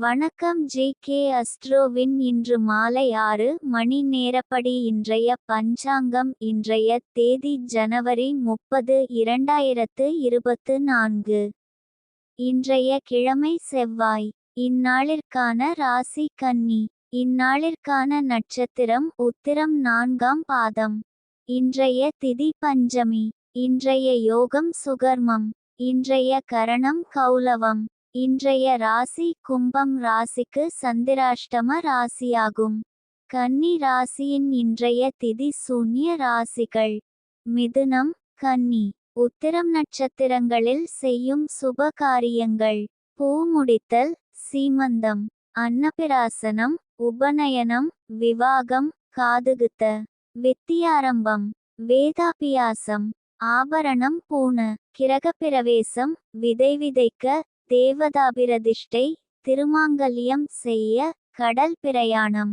வணக்கம் ஜி.கே. அஸ்ட்ரோவின் இன்று மாலை 6 மணி நேரப்படி இன்றைய பஞ்சாங்கம். இன்றைய தேதி ஜனவரி 30, 2024. இன்றைய கிழமை செவ்வாய். இந்நாளிற்கான ராசி கன்னி. இந்நாளிற்கான நட்சத்திரம் உத்திரம் 4ஆம் பாதம். இன்றைய திதி பஞ்சமி. இன்றைய யோகம் சுகர்மம். இன்றைய கரணம் கௌலவம். இன்றைய ராசி கும்பம் ராசிக்கு சந்திராஷ்டம ராசியாகும். கன்னி ராசியின் இன்றைய திதி சூன்ய ராசிகள்: மிதுனம், கன்னி. உத்திரம் நட்சத்திரங்களில் செய்யும் சுப காரியங்கள்: பூ முடித்தல், சீமந்தம், அன்னபிராசனம், உபநயனம், விவாகம், காதுகுத்த, வித்தியாரம்பம், வேதாபியாசம், ஆபரணம் பூண, கிரகப்பிரவேசம், விதை விதைக்க, தேவதாபிரதிஷ்டை, திருமாங்கல்யம் செய்ய, கடல் பிரயாணம்.